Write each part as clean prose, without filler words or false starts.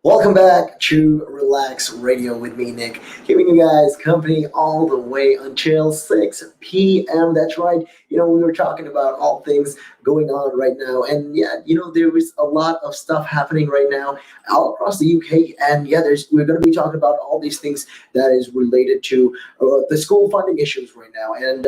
Welcome back to Relax Radio with me, Nick, keeping you guys company all the way until 6 p.m. That's right. We were talking about all things going on right now. And yeah, there is a lot of stuff happening right now all across the UK. And yeah, we're going to be talking about all these things that is related to the school funding issues right now. And,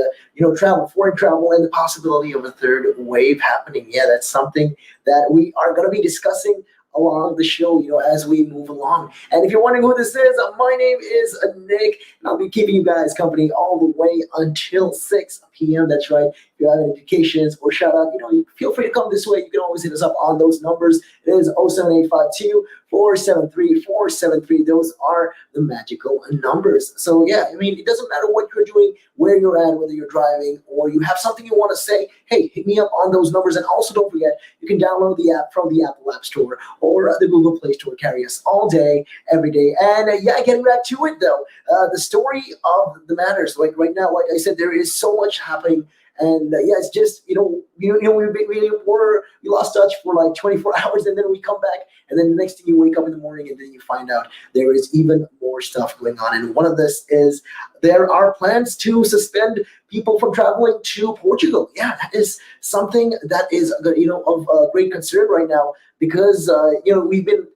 travel, foreign travel, and the possibility of a third wave happening. Yeah, that's something that we are going to be discussing along the show, as we move along. And if you're wondering who this is, my name is Nick, and I'll be keeping you guys company all the way until 6 p.m. That's right. If you have any notifications or shout out, you feel free to come this way. You can always hit us up on those numbers. It is 07852 473 Those are the magical numbers. So yeah, it doesn't matter what you're doing, where you're at, whether you're driving or you have something you want to say. Hey, hit me up on those numbers. And also don't forget, you can download the app from the Apple App Store or the Google Play Store. Carry us all day, every day. And yeah, getting back to it though, the story of the matters. Like right now, like I said, there is so much happening. And yeah, it's just we lost touch for like 24 hours, and then we come back, and then the next thing you wake up in the morning, and then you find out there is even more stuff going on. And one of this is there are plans to suspend people from traveling to Portugal. Yeah, that is something that is of great concern right now because we've been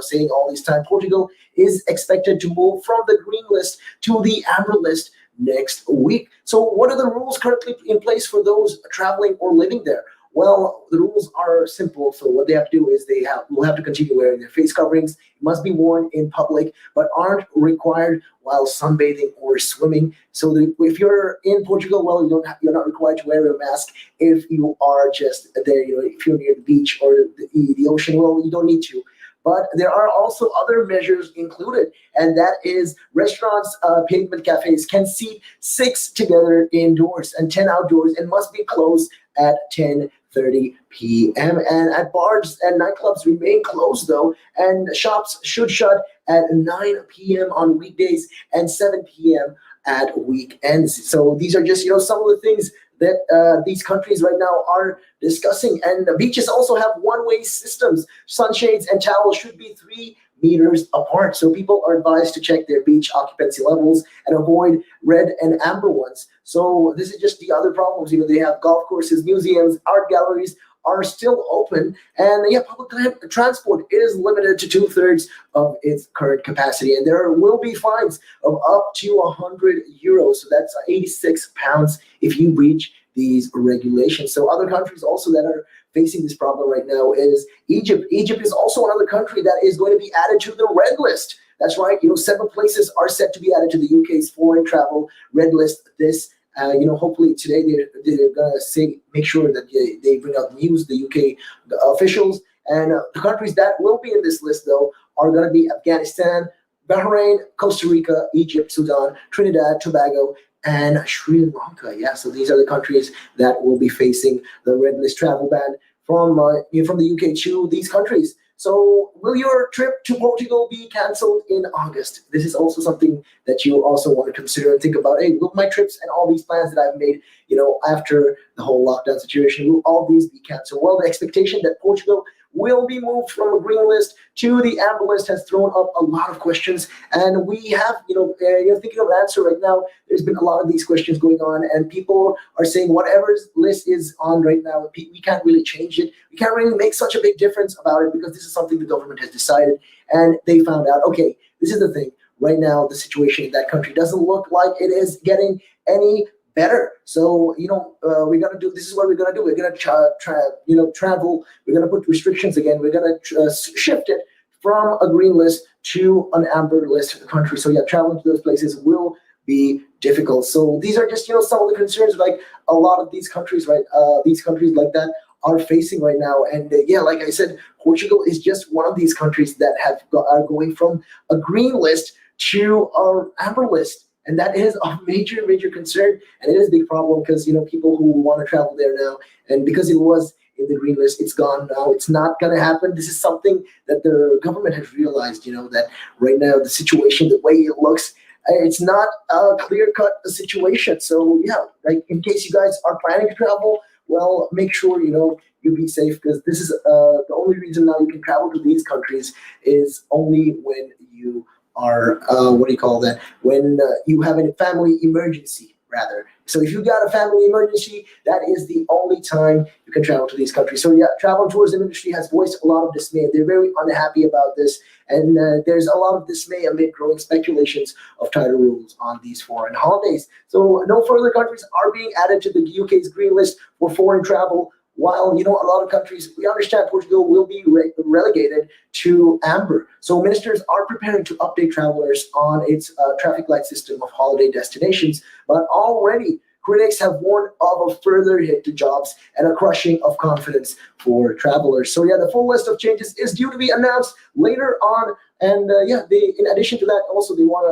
saying all this time, Portugal is expected to move from the green list to the amber list next week. So what are the rules currently in place for those traveling or living there? Well, the rules are simple. So what they have to do is will have to continue wearing their face coverings. It must be worn in public, but aren't required while sunbathing or swimming. So if you're in Portugal, well, you're not required to wear a mask. If you are just there, if you're near the beach or the ocean, well, you don't need to. But there are also other measures included, and that is restaurants, pavement cafes can seat 6 together indoors and 10 outdoors and must be closed at 10:30 p.m. And at bars and nightclubs remain closed, though, and shops should shut at 9 p.m. on weekdays and 7 p.m. at weekends. So these are just, some of the things that these countries right now are discussing. And the beaches also have one-way systems. Sunshades and towels should be 3 meters apart. So people are advised to check their beach occupancy levels and avoid red and amber ones. So this is just the other problems. They have golf courses, museums, art galleries are still open. And yeah, public transport is limited to 2/3 of its current capacity. And there will be fines of up to €100. So that's 86 pounds if you breach these regulations. So other countries also that are facing this problem right now is Egypt. Egypt is also another country that is going to be added to the red list. That's right. 7 places are set to be added to the UK's foreign travel red list hopefully today they're gonna make sure that they bring out news, the UK officials, and the countries that will be in this list though are gonna be Afghanistan, Bahrain, Costa Rica, Egypt, Sudan, Trinidad, Tobago, and Sri Lanka. Yeah, so these are the countries that will be facing the red list travel ban from the UK to these countries. So will your trip to Portugal be canceled in August? This is also something that you also want to consider and think about. Hey, will my trips and all these plans that I've made, after the whole lockdown situation, will all these be canceled? Well, the expectation that Portugal will be moved from a green list to the amber list has thrown up a lot of questions, and we have, thinking of an answer right now. There's been a lot of these questions going on, and people are saying whatever list is on right now, we can't really change it. We can't really make such a big difference about it because this is something the government has decided, and they found out, okay, this is the thing. Right now, the situation in that country doesn't look like it is getting any better. So, we're going to do, this is what we're going to do. We're going to travel. We're going to put restrictions again. We're going to shift it from a green list to an amber list country. So yeah, traveling to those places will be difficult. So these are just, some of the concerns like a lot of these countries, right? These countries like that are facing right now. And yeah, like I said, Portugal is just one of these countries that are going from a green list to an amber list. And that is a major, major concern. And it is a big problem because, people who want to travel there now, and because it was in the green list, it's gone now. It's not going to happen. This is something that the government has realized, that right now the situation, the way it looks, it's not a clear-cut situation. So, yeah, like in case you guys are planning to travel, well, make sure, you be safe, because this is the only reason now you can travel to these countries is only when you are, what do you call that? When you have a family emergency, rather. So if you got a family emergency, that is the only time you can travel to these countries. So yeah, travel and tourism industry has voiced a lot of dismay. They're very unhappy about this, and there's a lot of dismay amid growing speculations of tighter rules on these foreign holidays. So no further countries are being added to the UK's green list for foreign travel. While a lot of countries, we understand Portugal will be relegated to amber. So ministers are preparing to update travelers on its traffic light system of holiday destinations. But already, critics have warned of a further hit to jobs and a crushing of confidence for travelers. So yeah, the full list of changes is due to be announced later on. And in addition to that, also they want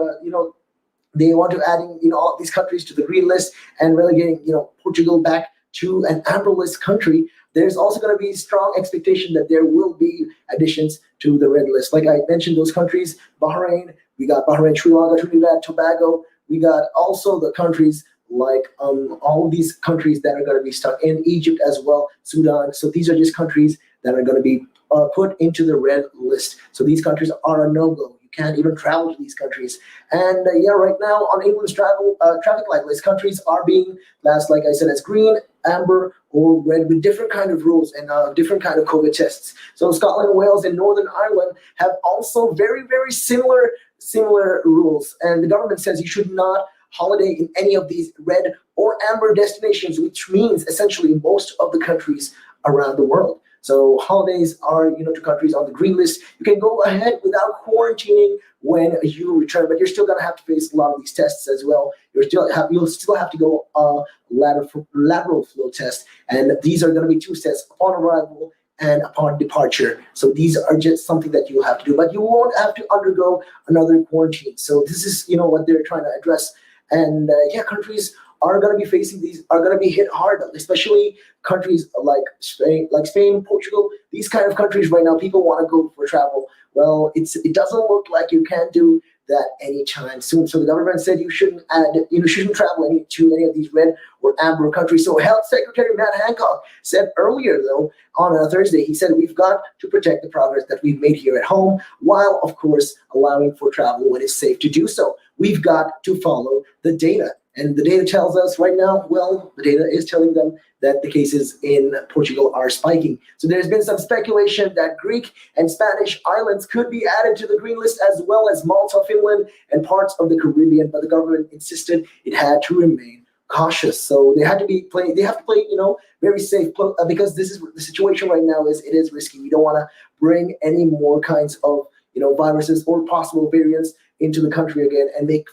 to adding all of these countries to the green list and relegating Portugal back to an amber list country. There's also going to be strong expectation that there will be additions to the red list. Like I mentioned, those countries, Bahrain, we got Bahrain, Sri Lanka, Trinidad, Tobago. We got also the countries like all these countries that are going to be stuck in Egypt as well, Sudan. So these are just countries that are going to be put into the red list. So these countries are a no-go. Can't even travel to these countries. And right now on England's traffic light list, countries are being classed, like I said, as green, amber, or red, with different kind of rules and different kind of COVID tests. So Scotland, Wales, and Northern Ireland have also very, very similar rules. And the government says you should not holiday in any of these red or amber destinations, which means essentially most of the countries around the world. So holidays are, to countries on the green list. You can go ahead without quarantining when you return, but you're still going to have to face a lot of these tests as well. You'll still have to go lateral flow test, and these are going to be 2 tests upon arrival and upon departure. So these are just something that you'll have to do, but you won't have to undergo another quarantine. So this is, what they're trying to address. And countries are going to be facing these, are going to be hit hard, especially countries like Spain, Portugal, these kind of countries right now. People want to go for travel. Well, it doesn't look like you can do that anytime soon. So the government said you shouldn't travel to any of these red or amber countries. So Health Secretary Matt Hancock said earlier, though, on a Thursday, he said we've got to protect the progress that we've made here at home, while of course allowing for travel when it's safe to do so. We've got to follow the data. And the data tells us right now, the data is telling them that the cases in Portugal are spiking. So there's been some speculation that Greek and Spanish islands could be added to the green list, as well as Malta, Finland, and parts of the Caribbean. But the government insisted it had to remain cautious. So they have to play, very safe, because this is the situation right now it is risky. We don't want to bring any more kinds of, viruses or possible variants into the country again and make,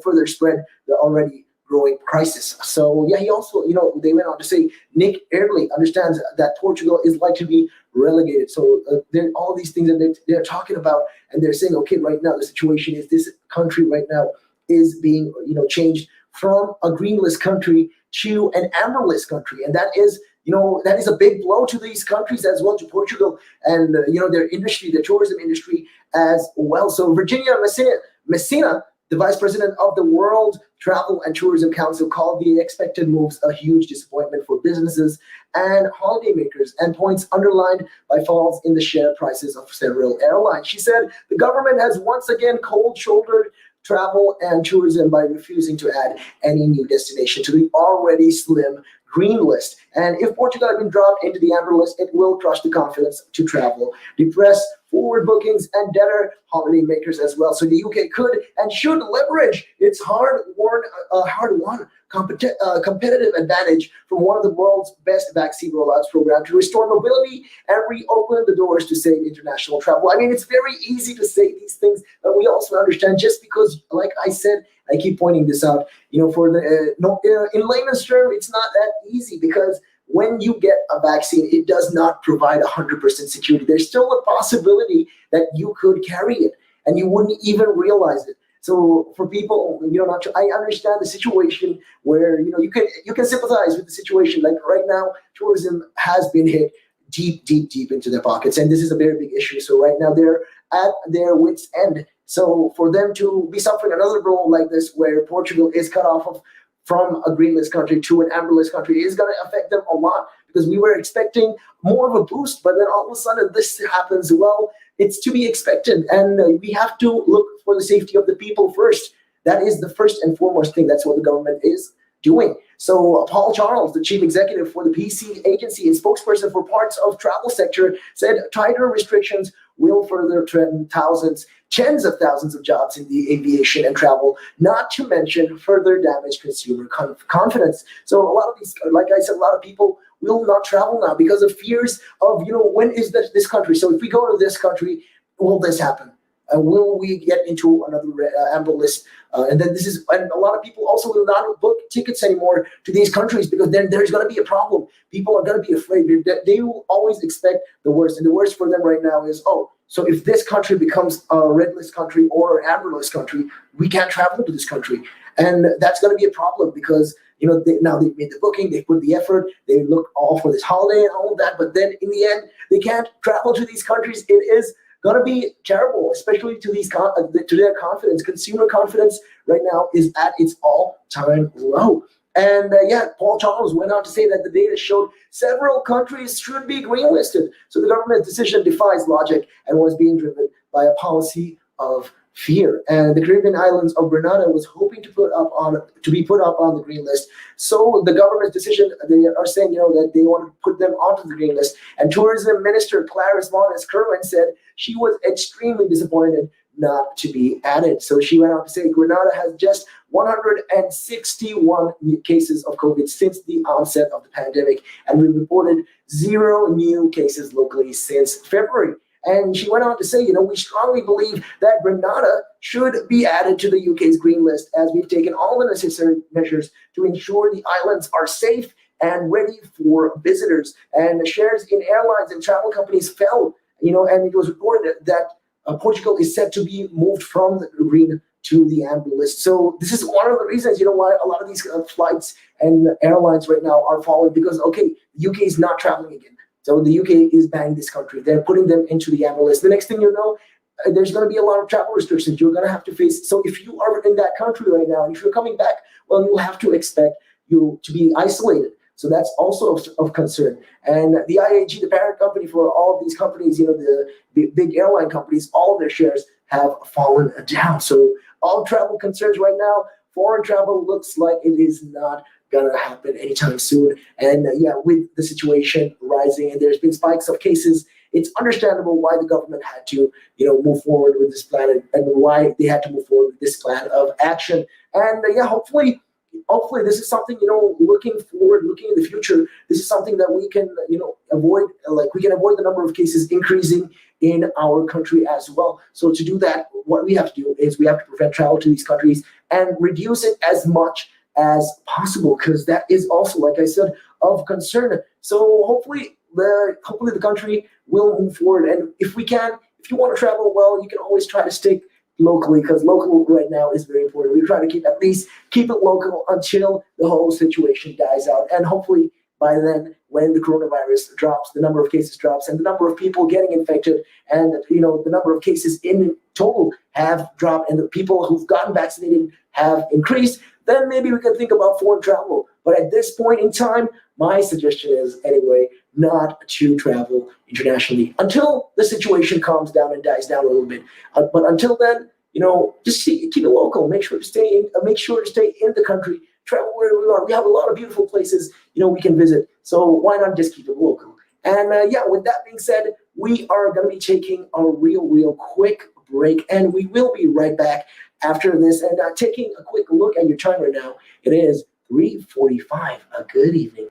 further spread the already growing crisis. So he also, they went on to say Nick Earley understands that Portugal is like to be relegated. So there are all these things that they're talking about, and they're saying, okay, right now the situation is this country right now is being, changed from a green list country to an amber list country, and that is a big blow to these countries as well, to Portugal and their industry, the tourism industry as well. So Virginia Messina, the vice president of the World Travel and Tourism Council, called the expected moves a huge disappointment for businesses and holidaymakers, and points underlined by falls in the share prices of several airlines. She said the government has once again cold-shouldered travel and tourism by refusing to add any new destination to the already slim green list. And if Portugal had been dropped into the amber list, it will crush the confidence to travel, depress forward bookings, and deter holiday makers as well. So the UK could and should leverage its hard-won competitive advantage from one of the world's best vaccine rollouts program to restore mobility and reopen the doors to safe international travel. I mean, it's very easy to say these things, but we also understand, just because, like I said, I keep pointing this out, for the in layman's term, it's not that easy, because when you get a vaccine, it does not provide 100% security. There's still a possibility that you could carry it and you wouldn't even realize it. So for people, I understand the situation where, you can sympathize with the situation. Like right now, tourism has been hit deep into their pockets, and this is a very big issue. So right now they're at their wits' end. So for them to be suffering another blow like this, where Portugal is cut off from a green list country to an amber list country is going to affect them a lot, because we were expecting more of a boost, but then all of a sudden this happens. Well, it's to be expected, and we have to look for the safety of the people first. That is the first and foremost thing. That's what the government is doing. So Paul Charles, the chief executive for the PC agency and spokesperson for parts of travel sector, said tighter restrictions will further threaten tens of thousands of jobs in the aviation and travel, not to mention further damage consumer confidence. So a lot of these, like I said, a lot of people will not travel now because of fears of, when is this country? So if we go to this country, will this happen? Will we get into another amber list? And a lot of people also will not book tickets anymore to these countries, because then there's going to be a problem. People are going to be afraid. They will always expect the worst. And the worst for them right now is, so if this country becomes a red list country or an amber list country, we can't travel to this country. And that's going to be a problem, because now they've made the booking, they put the effort, they look all for this holiday and all of that, but then in the end, they can't travel to these countries. It is going to be terrible, especially to their confidence. Consumer confidence right now is at its all-time low. And Paul Charles went on to say that the data showed several countries should be green-listed. So the government's decision defies logic and was being driven by a policy of fear. And the Caribbean islands of Grenada was hoping to be put up on the green list. So the government's decision, they are saying, that they want to put them onto the green list. And Tourism Minister Clarice Mones-Kerwin said she was extremely disappointed not to be added. So she went on to say Grenada has just 161 new cases of COVID since the onset of the pandemic, and we reported 0 new cases locally since February. And she went on to say, we strongly believe that Grenada should be added to the UK's green list, as we've taken all the necessary measures to ensure the islands are safe and ready for visitors. And the shares in airlines and travel companies fell, and it was reported that Portugal is set to be moved from the green to the amber list. So this is one of the reasons, why a lot of these flights and airlines right now are falling, because, the UK is not traveling again. So the UK is banning this country. They're putting them into the amber list. The next thing you know, there's going to be a lot of travel restrictions you're going to have to face. So if you are in that country right now, and if you're coming back, well, you'll have to expect you to be isolated. So that's also of concern. And the IAG, the parent company for all of these companies, the big airline companies, all of their shares have fallen down. So all travel concerns right now, foreign travel looks like it is not going to happen anytime soon. And with the situation rising and there's been spikes of cases, it's understandable why the government had to, move forward with this plan, and why they had to move forward with this plan of action. And hopefully this is something, looking forward, looking in the future, this is something that we can, avoid. Like, we can avoid the number of cases increasing in our country as well. So to do that, what we have to do is we have to prevent travel to these countries and reduce it as much as possible, because that is also, like I said, of concern. So hopefully the country will move forward. And if you want to travel, well, you can always try to stick locally, because local right now is very important. We try to keep it local until the whole situation dies out. And hopefully by then, when the coronavirus drops, the number of cases drops, and the number of people getting infected, and the number of cases in total have dropped, and the people who've gotten vaccinated have increased, then maybe we can think about foreign travel. But at this point in time, my suggestion is, anyway, not to travel internationally until the situation calms down and dies down a little bit. But until then, just keep it local. Make sure to stay in the country. Travel where we are. We have a lot of beautiful places, we can visit. So why not just keep it local? And with that being said, we are going to be taking a real quick break, and we will be right back after this. And taking a quick look at your time right now, it is 3:45. A good evening.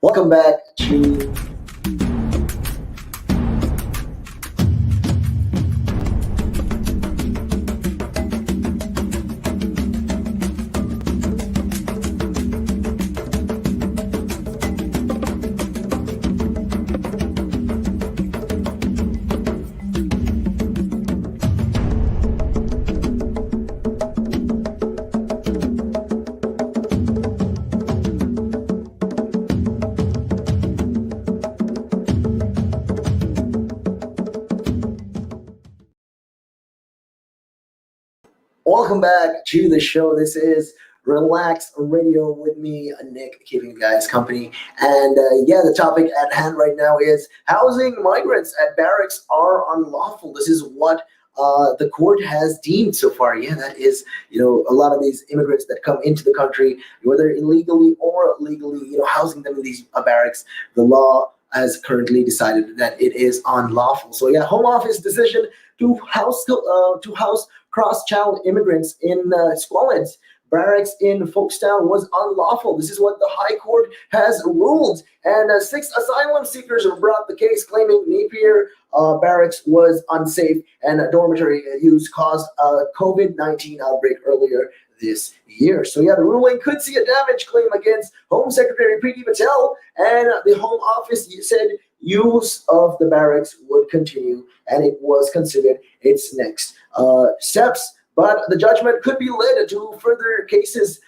Welcome back to Welcome back to the show. This is Relaks Radio with me, Nick, keeping you guys company. And the topic at hand right now is housing migrants at barracks are unlawful. This is what the court has deemed so far. Yeah, that is, a lot of these immigrants that come into the country, whether illegally or legally, housing them in these barracks, the law has currently decided that it is unlawful. So yeah, Home Office decision to house cross-channel immigrants in Squalid's barracks in Folkestown was unlawful. This is what the High Court has ruled. And 6 asylum seekers brought the case claiming Napier barracks was unsafe and dormitory use caused a COVID-19 outbreak earlier this year. So yeah, the ruling could see a damage claim against Home Secretary Preeti Patel, and the Home Office said use of the barracks would continue, and it was considered its next steps. But the judgment could be led to further cases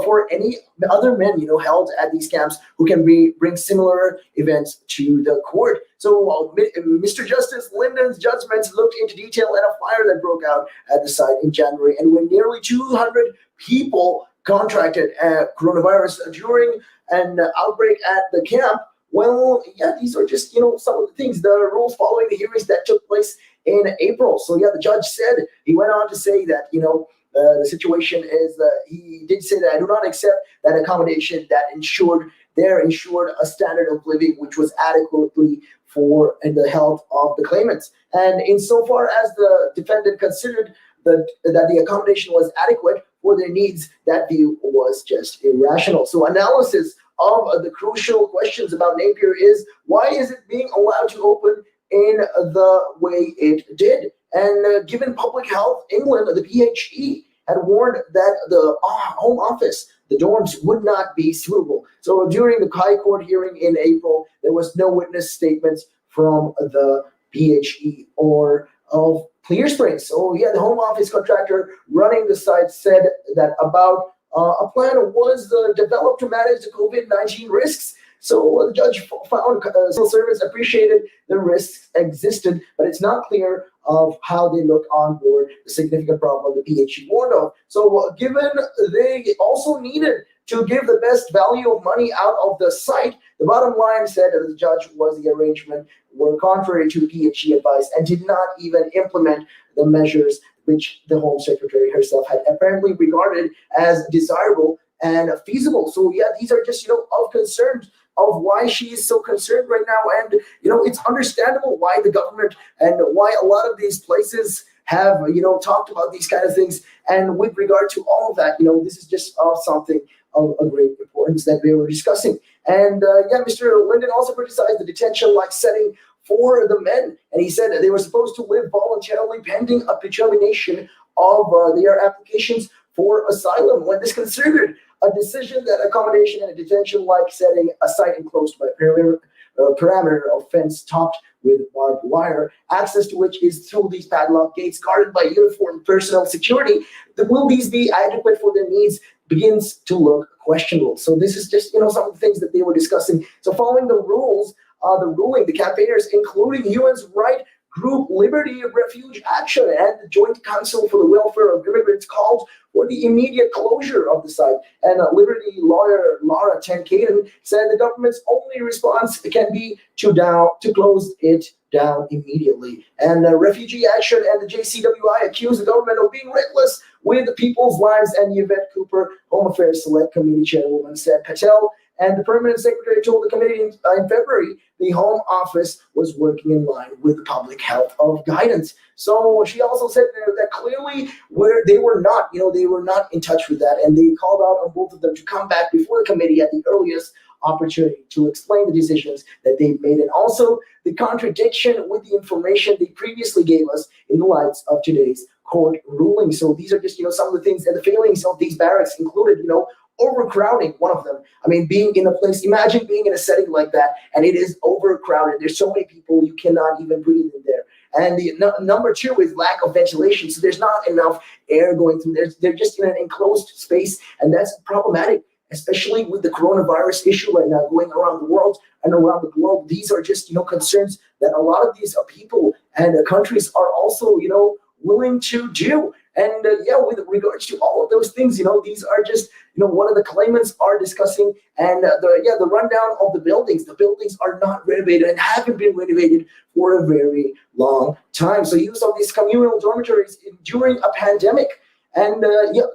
for any other men, held at these camps who can bring similar events to the court. So Mr. Justice Linden's judgments looked into detail at a fire that broke out at the site in January, and when nearly 200 people contracted coronavirus during an outbreak at the camp. Well, yeah, these are just, some of the things, the rules following the hearings that took place in April. So yeah, the judge said, he went on to say that, the situation is, he did say that I do not accept that accommodation that ensured a standard of living which was adequately for the health of the claimants. And insofar as the defendant considered that the accommodation was adequate for their needs, that view was just irrational. So analysis of the crucial questions about Napier is, why is it being allowed to open in the way it did? And given public health, England, the PHE, had warned that the Home Office, the dorms, would not be suitable. So during the High Court hearing in April, there was no witness statements from the PHE or of Clear Spring. So the Home Office contractor running the site said that about a plan was developed to manage the COVID-19 risks. So the judge found civil servants appreciated the risks existed, but it's not clear of how they look on board the significant problem the PHE warned of. So given they also needed to give the best value of money out of the site, the bottom line, said the judge, was the arrangement were contrary to the PHE advice and did not even implement the measures which the Home Secretary herself had apparently regarded as desirable and feasible. So these are just of concern of why she is so concerned right now. And it's understandable why the government and why a lot of these places have talked about these kind of things. And with regard to all of that, this is just something of a great importance that we were discussing. And Mr. Linden also criticized the detention-like setting for the men, and he said that they were supposed to live voluntarily pending a determination of their applications for asylum. When this considered a decision that accommodation in a detention-like setting, a site enclosed by parameter of fence topped with barbed wire, access to which is through these padlock gates guarded by uniformed personnel security, will these be adequate for their needs begins to look questionable. So this is just some of the things that they were discussing. So following the ruling, the campaigners, including human rights group Liberty Refuge Action and the Joint Council for the Welfare of Immigrants, called for the immediate closure of the site. And Liberty lawyer Laura Tenkaden said the government's only response can be to close it down immediately. And Refugee Action and the JCWI accused the government of being reckless with people's lives. And Yvette Cooper, Home Affairs Select Committee Chairwoman, said Patel and the permanent secretary told the committee in February the Home Office was working in line with the public health of guidance. So she also said that clearly they were not in touch with that, and they called out on both of them to come back before the committee at the earliest opportunity to explain the decisions that they've made, and also the contradiction with the information they previously gave us in the lights of today's court ruling. So these are just some of the things, and the failings of these barracks included overcrowding, one of them. I mean, being in a place, imagine being in a setting like that, and it is overcrowded. There's so many people, you cannot even breathe in there. And the number two is lack of ventilation. So there's not enough air going through there. They're just in an enclosed space, and that's problematic, especially with the coronavirus issue right now going around the world and around the globe. These are just, concerns that a lot of these people and countries are also, willing to do. And with regards to all of those things, these are just, one of the claimants are discussing. And the rundown of the buildings. The buildings are not renovated and haven't been renovated for a very long time. So use of these communal dormitories during a pandemic. And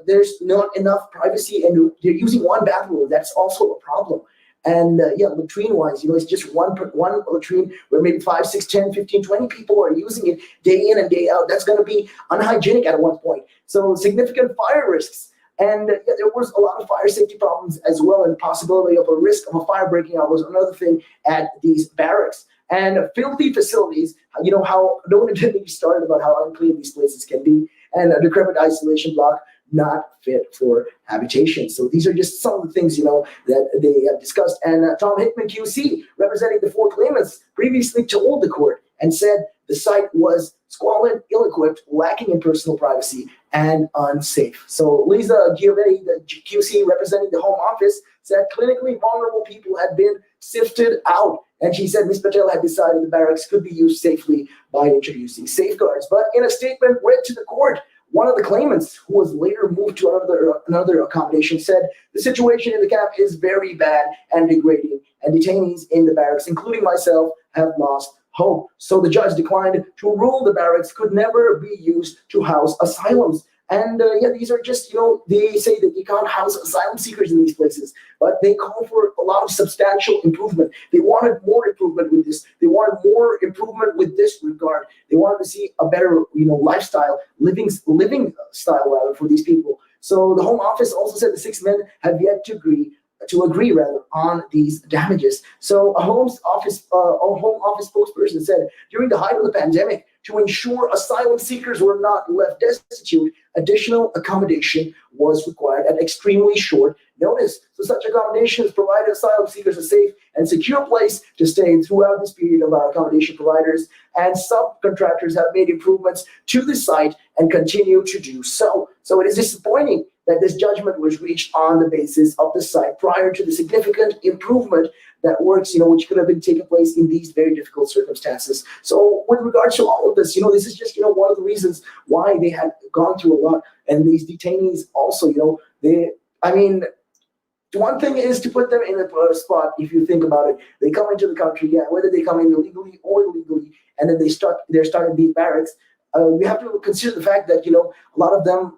there's not enough privacy, and they're using one bathroom. That's also a problem. And latrine-wise, it's just one latrine where maybe 5, 6, 10, 15, 20 people are using it day in and day out. That's going to be unhygienic at one point. So significant fire risks. And there was a lot of fire safety problems as well, and possibility of a risk of a fire breaking out was another thing at these barracks. And filthy facilities, how no one had started about how unclean these places can be, and a decrepit isolation block not fit for habitation. So these are just some of the things, that they have discussed. And Tom Hickman, QC, representing the four claimants, previously told the court and said the site was squalid, ill-equipped, lacking in personal privacy, and unsafe. So Lisa Giovetti, the QC representing the Home Office, said clinically vulnerable people had been sifted out. And she said Ms. Patel had decided the barracks could be used safely by introducing safeguards. But in a statement read to the court, one of the claimants, who was later moved to another accommodation, said the situation in the camp is very bad and degrading, and detainees in the barracks, including myself, have lost hope. So the judge declined to rule the barracks could never be used to house asylums. And these are just, they say that you can't house asylum seekers in these places, but they call for a lot of substantial improvement. They wanted more improvement with this. They wanted more improvement with this regard. They wanted to see a better, lifestyle, living style rather for these people. So the Home Office also said the 6 men have yet to agree on these damages. So a Home Office spokesperson said during the height of the pandemic, to ensure asylum seekers were not left destitute, additional accommodation was required at extremely short notice. So such accommodations provided asylum seekers a safe and secure place to stay throughout this period. Of our accommodation providers and subcontractors have made improvements to the site and continue to do so. So it is disappointing that this judgment was reached on the basis of the site prior to the significant improvement that works, which could have been taking place in these very difficult circumstances. So with regards to all of this, this is just, one of the reasons why they had gone through a lot. And these detainees also, one thing is to put them in a spot. If you think about it, they come into the country, whether they come in illegally or illegally, and then they're starting these barracks. We have to consider the fact that, a lot of them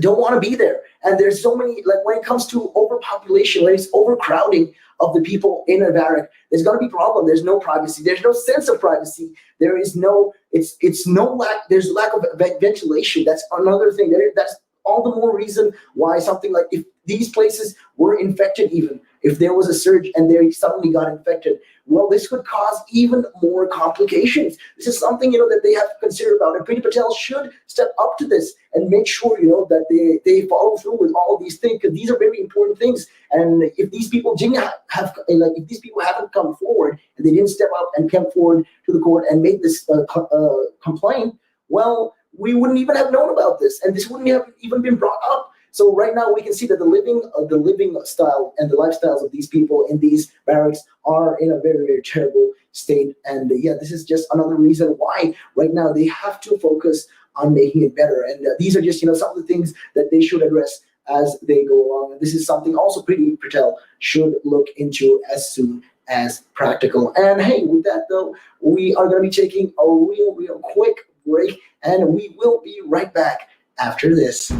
don't want to be there. And there's so many, like when it comes to overpopulation, when it's overcrowding of the people in a barrack, there's going to be problem. There's no privacy. There's no sense of privacy. There is no, there's lack of ventilation. That's another thing. That's all the more reason why something like if these places were infected, even if there was a surge and they suddenly got infected, well, this could cause even more complications. This is something, that they have to consider about. And Priti Patel should step up to this and make sure, that they follow through with all of these things, because these are very important things. And if these people didn't if these people haven't come forward and they didn't step up and come forward to the court and make this complaint, well, we wouldn't even have known about this, and this wouldn't have even been brought up. So right now we can see that the living style and the lifestyles of these people in these barracks are in a very, very terrible state. And this is just another reason why right now they have to focus on making it better. And these are just, some of the things that they should address as they go along. And this is something also Priti Patel should look into as soon as practical. And hey, with that though, we are going to be taking a real quick break, and we will be right back after this.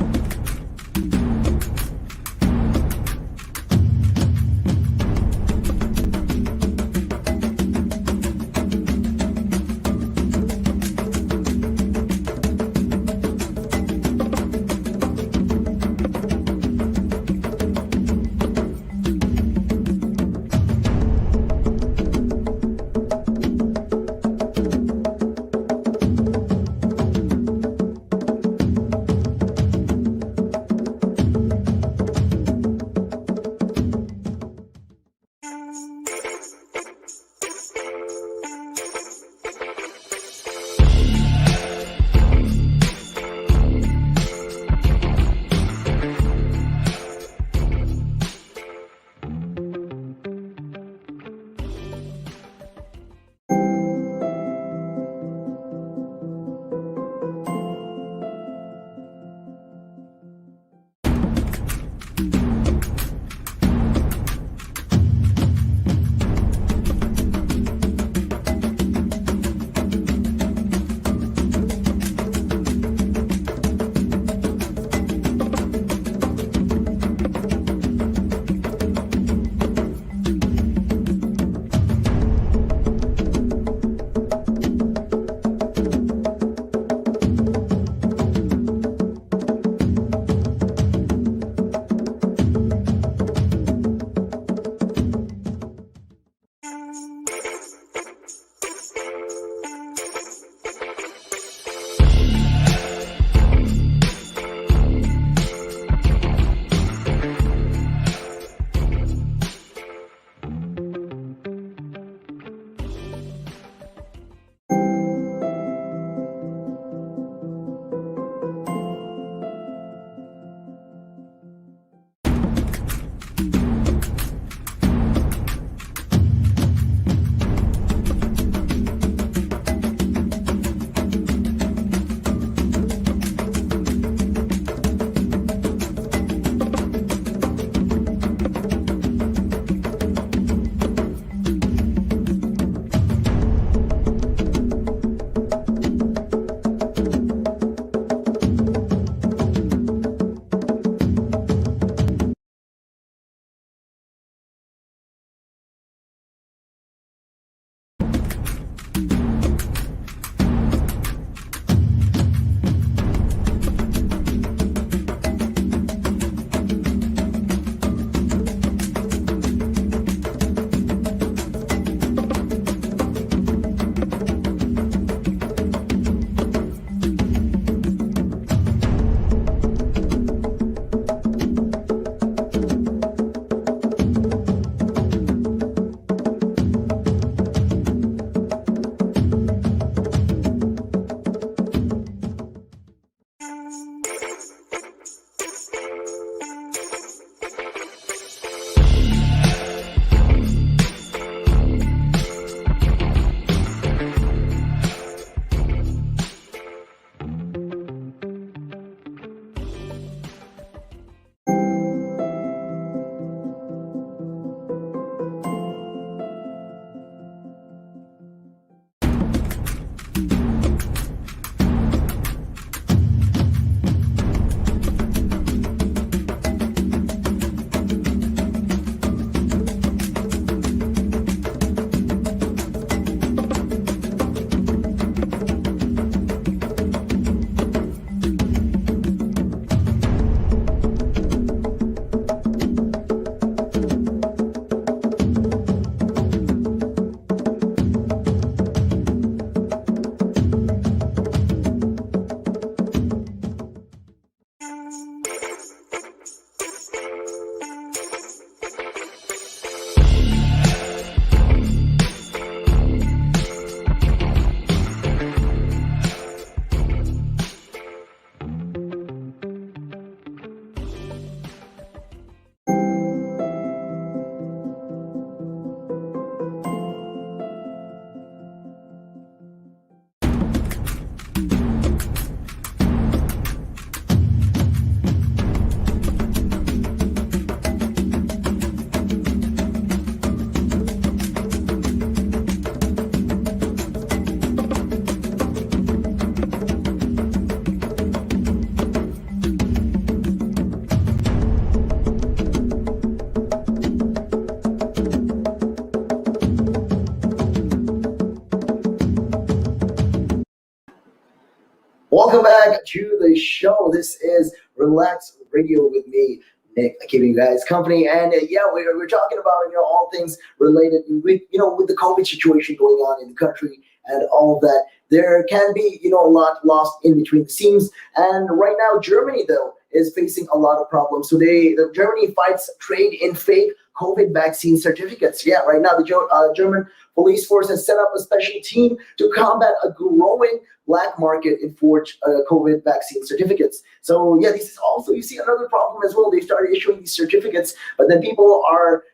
back to the show. This is Relax Radio with me, Nick, keeping you guys company. And we're talking about all things related with with the COVID situation going on in the country and all of that. There can be a lot lost in between the seams. And right now, Germany though is facing a lot of problems. So Germany fights trade in fake COVID vaccine certificates. Yeah, right now the German police force has set up a special team to combat a growing black market in forged COVID vaccine certificates. So yeah, this is also, you see, another problem as well. They started issuing these certificates, but then people are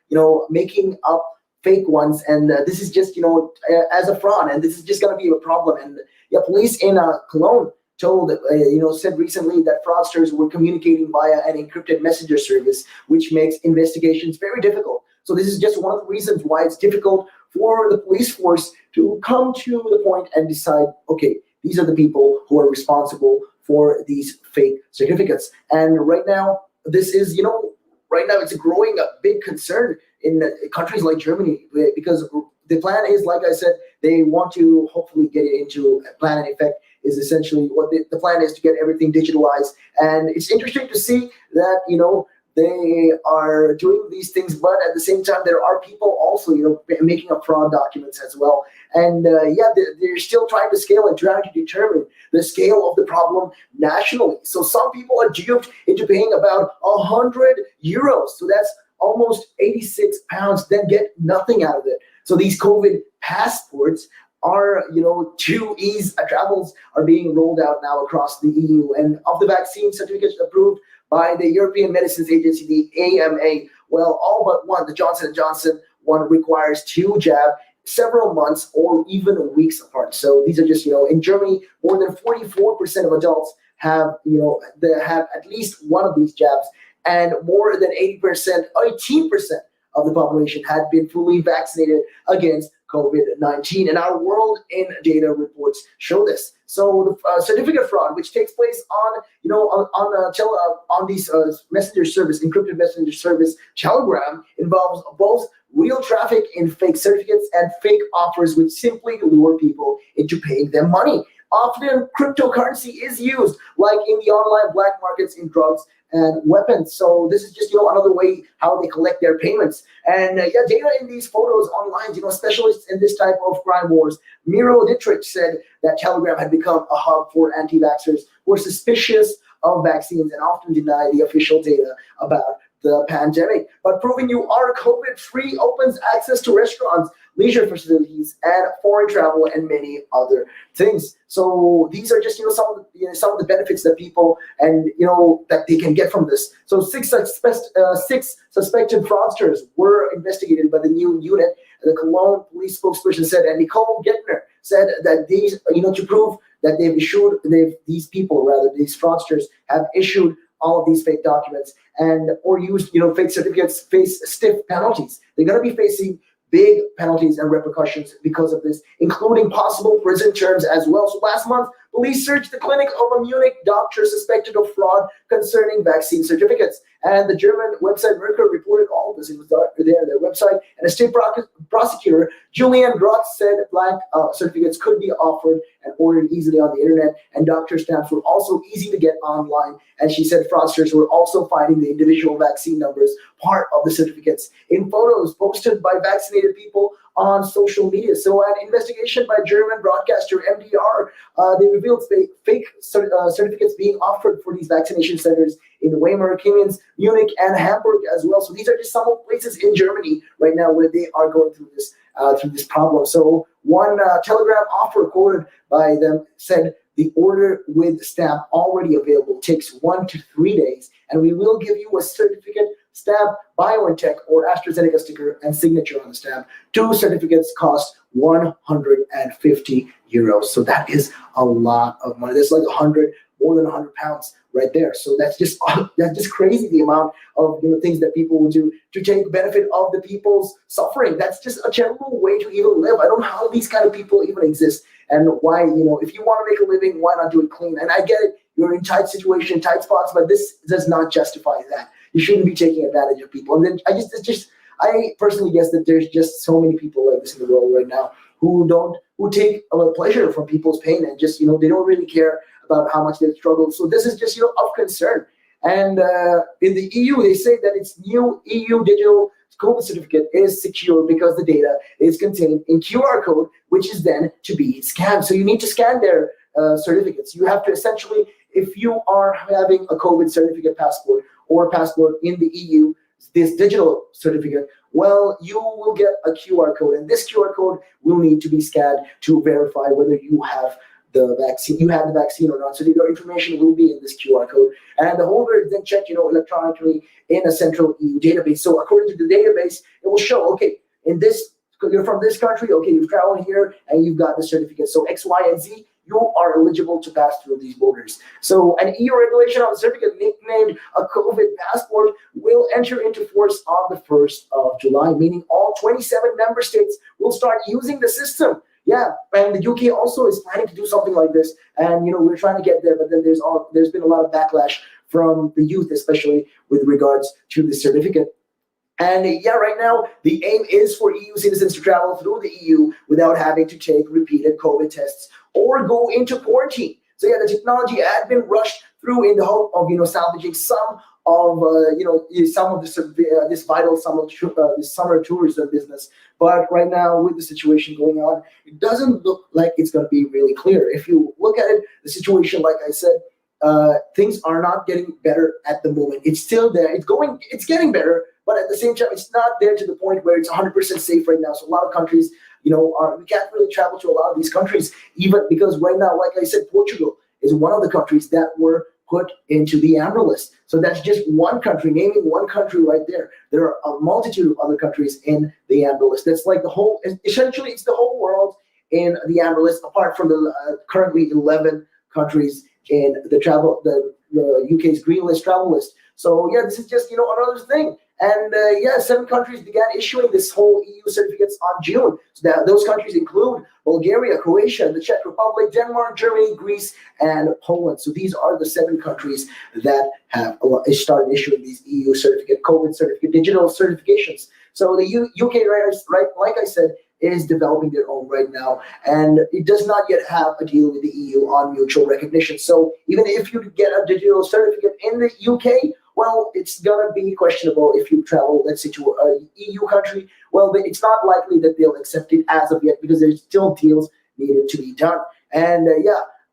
making up fake ones, and this is just as a fraud, and this is just going to be a problem. And yeah, police in Cologne said recently that fraudsters were communicating via an encrypted messenger service, which makes investigations very difficult. So this is just one of the reasons why it's difficult for the police force to come to the point and decide, okay, these are the people who are responsible for these fake certificates. And right now, this is, right now it's growing a big concern in countries like Germany, because the plan is, like I said, they want to hopefully get it into a plan in effect. Is essentially what the plan is, to get everything digitalized. And it's interesting to see that, they are doing these things, but at the same time, there are people also, making up fraud documents as well. And they're still trying to scale and trying to determine the scale of the problem nationally. So some people are duped into paying about €100. So that's almost 86 pounds, then get nothing out of it. So these COVID passports are, to ease travels, are being rolled out now across the EU. And of the vaccine certificates approved by the European Medicines Agency, the AMA, well, all but one, the Johnson & Johnson one, requires 2 jabs several months or even weeks apart. So these are just, in Germany, more than 44% of adults have, they have at least one of these jabs, and more than 18% of the population had been fully vaccinated against COVID-19. And our World in Data reports show this. So the certificate fraud, which takes place on these messenger service, encrypted messenger service, Telegram, involves both real traffic in fake certificates and fake offers, which simply lure people into paying them money. Often cryptocurrency is used, like in the online black markets in drugs and weapons. So this is just another way how they collect their payments. And data in these photos online, specialists in this type of crime wars, Miro Dietrich, said that Telegram had become a hub for anti-vaxxers who are suspicious of vaccines and often deny the official data about the pandemic. But proving you are COVID-free opens access to restaurants, leisure facilities, and foreign travel, and many other things. So these are just some of the benefits that people and that they can get from this. So six suspected fraudsters were investigated by the new unit. The Cologne police spokesperson said, and Nicole Gettner said that these to prove that these fraudsters have issued all of these fake documents or used fake certificates, face stiff penalties. They're going to be facing big penalties and repercussions because of this, including possible prison terms as well. So last month, police searched the clinic of a Munich doctor suspected of fraud concerning vaccine certificates. And the German website Merkur reported all of this. It was there on their website. And a state prosecutor, Julian Grotz, said blank certificates could be offered and ordered easily on the internet, and doctor stamps were also easy to get online. And she said fraudsters were also finding the individual vaccine numbers part of the certificates in photos posted by vaccinated people on social media. So an investigation by German broadcaster MDR, they revealed fake certificates being offered for these vaccination centers in Weimar, Kamenz, Munich, and Hamburg as well. So these are just some of the places in Germany right now where they are going through this problem. So one Telegram offer quoted by them said, "The order with stamp already available takes 1 to 3 days, and we will give you a certificate, stamp, BioNTech or AstraZeneca sticker, and signature on the stamp. 2 certificates cost €150. So that is a lot of money. That's like more than 100 pounds right there. So that's just crazy, the amount of things that people will do to take benefit of the people's suffering. That's just a terrible way to even live. I don't know how these kind of people even exist, and why, if you want to make a living, why not do it clean? And I get it, you're in tight situation, tight spots, but this does not justify that. You shouldn't be taking advantage of people. And then I personally guess that there's just so many people like this in the world right now who take a pleasure from people's pain, and just they don't really care about how much they've struggled. So this is just of concern. And in the EU, they say that its new EU digital COVID certificate is secure because the data is contained in QR code, which is then to be scanned. So you need to scan their certificates. You have to essentially, if you are having a COVID certificate passport or passport in the EU, this digital certificate, well, you will get a QR code, and this QR code will need to be scanned to verify whether you have the vaccine or not. So your information will be in this QR code, and the holder is then checked, electronically in a central EU database. So according to the database, it will show, okay, you're from this country, okay, you've traveled here, and you've got the certificate. So X, Y, and Z, you are eligible to pass through these borders. So an EU regulation on the certificate nicknamed a COVID passport will enter into force on the 1st of July, meaning all 27 member states will start using the system. Yeah, and the UK also is planning to do something like this, and we're trying to get there, but then there's been a lot of backlash from the youth, especially with regards to the certificate. And right now the aim is for EU citizens to travel through the EU without having to take repeated COVID tests or go into quarantine. So the technology had been rushed through in the hope of salvaging some of this summer tourism business. But right now, with the situation going on, it doesn't look like it's going to be really clear. If you look at it, the situation, like I said, things are not getting better at the moment. It's still there. It's getting better, but at the same time, it's not there to the point where it's 100% safe right now. So a lot of countries, we can't really travel to a lot of these countries, even because right now, like I said, Portugal is one of the countries that were put into the amber list. So that's just one country, naming one country right there. There are a multitude of other countries in the amber list. That's like essentially it's the whole world in the amber list, apart from the currently 11 countries in the UK's green list travel list. So this is just another thing. And 7 countries began issuing this whole EU certificates on June. So those countries include Bulgaria, Croatia, the Czech Republic, Denmark, Germany, Greece, and Poland. So these are the 7 countries that have started issuing these EU COVID certificate, digital certifications. So the UK, right, like I said, is developing their own right now, and it does not yet have a deal with the EU on mutual recognition. So even if you get a digital certificate in the UK, well, it's going to be questionable if you travel, let's say, to an EU country. Well, it's not likely that they'll accept it as of yet because there's still deals needed to be done. And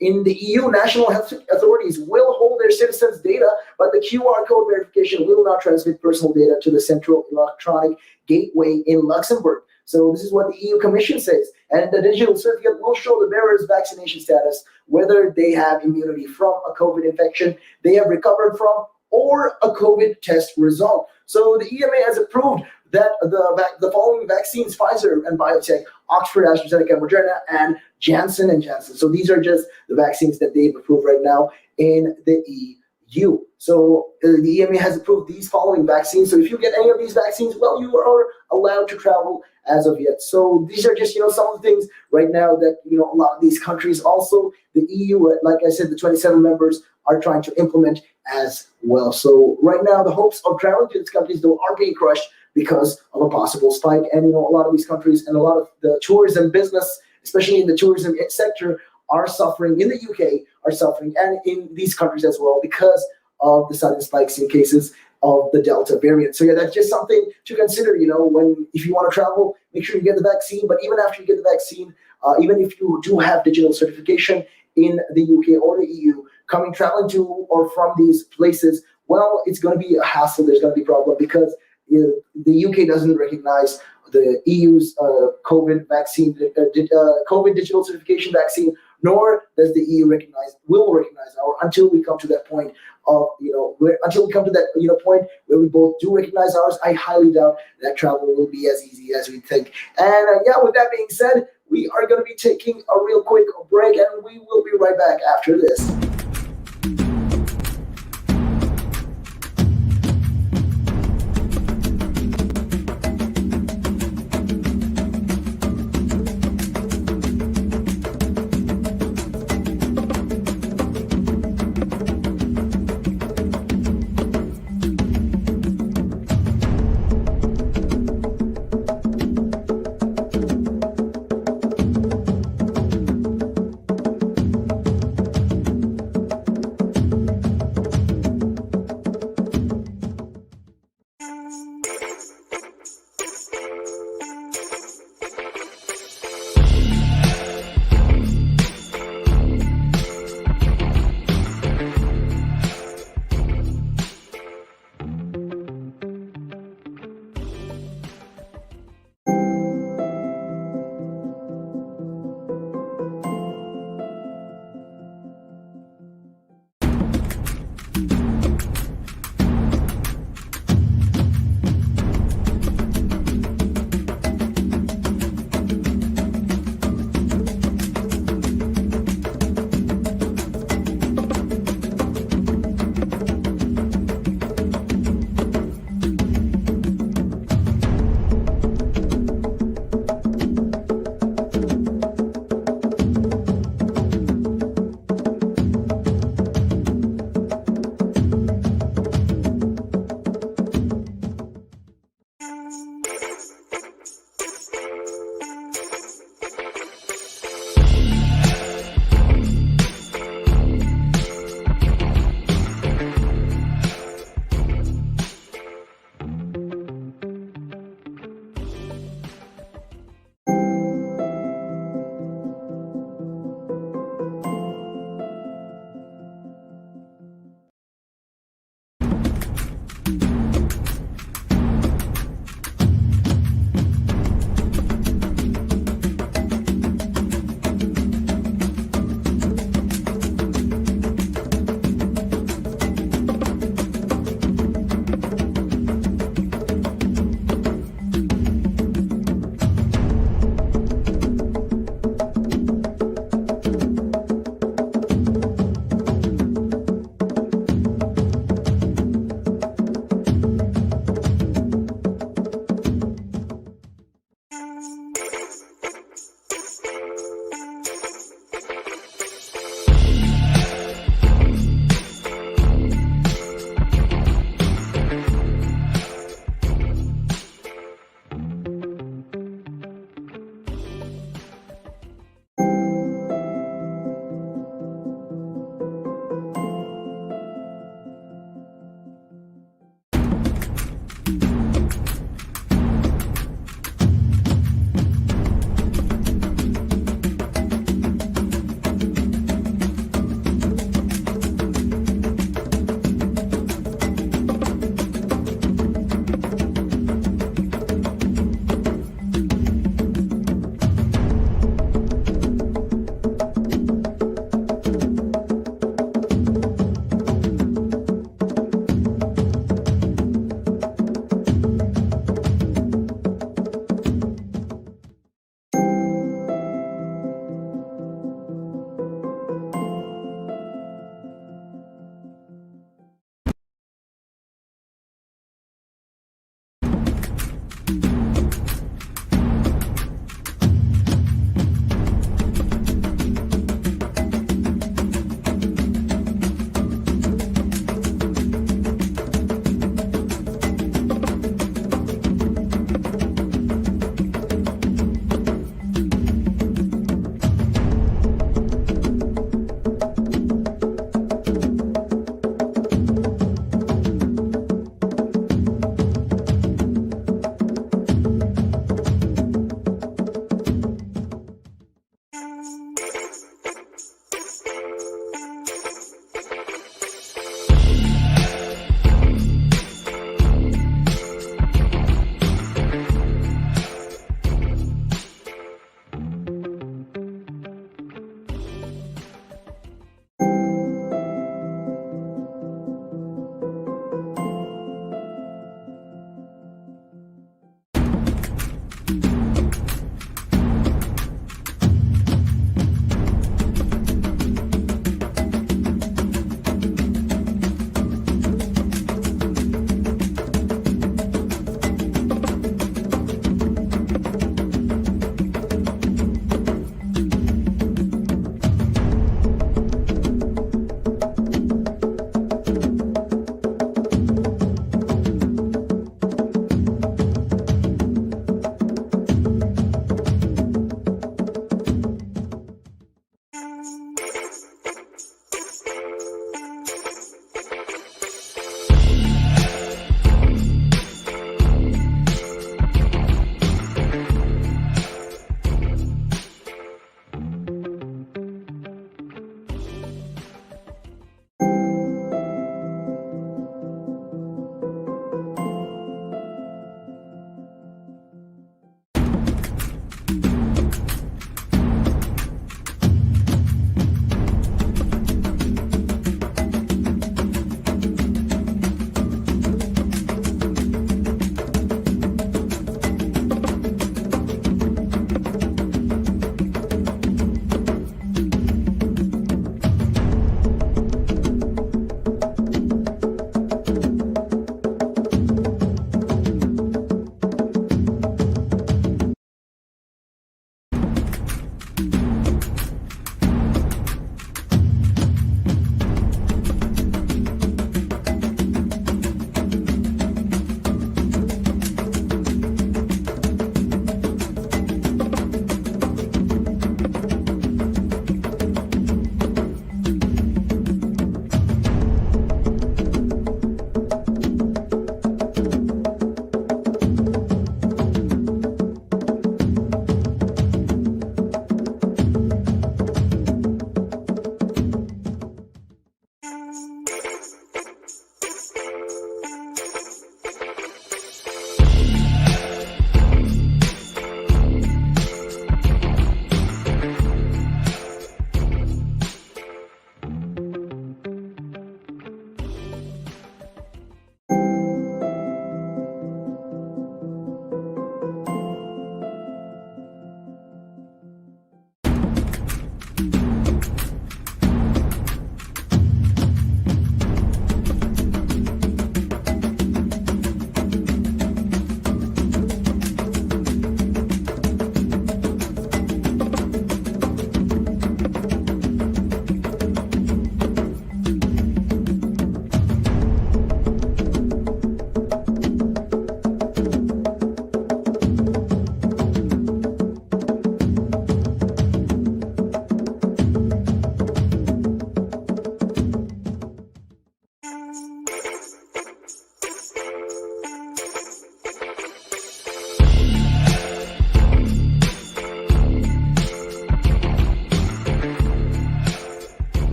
in the EU, national health authorities will hold their citizens' data, but the QR code verification will not transmit personal data to the central electronic gateway in Luxembourg. So this is what the EU Commission says. And the digital certificate will show the bearer's vaccination status, whether they have immunity from a COVID infection they have recovered from, or a COVID test result. So the EMA has approved that the following vaccines: Pfizer and BioNTech, Oxford, AstraZeneca, Moderna, and Janssen & Janssen. So these are just the vaccines that they've approved right now in the EU. So the EMA has approved these following vaccines. So if you get any of these vaccines, well, you are allowed to travel as of yet. So these are just, some of the things right now that, a lot of these countries, also the EU, like I said, the 27 members are trying to implement as well. So right now, the hopes of traveling to these countries, though, are being crushed because of a possible spike. And, a lot of these countries and a lot of the tourism business, especially in the tourism sector, are suffering, in the UK, are suffering, and in these countries as well, because of the sudden spikes in cases of the Delta variant. So that's just something to consider, if you want to travel, make sure you get the vaccine. But even after you get the vaccine, even if you do have digital certification in the UK or the EU, traveling to or from these places, well, it's going to be a hassle. There's going to be a problem because the UK doesn't recognize the EU's COVID vaccine, COVID digital certification vaccine, nor does the EU will recognize our, until we come to that point of, until we come to that, point where we both do recognize ours. I highly doubt that travel will be as easy as we think. And with that being said, we are going to be taking a real quick break, and we will be right back after this.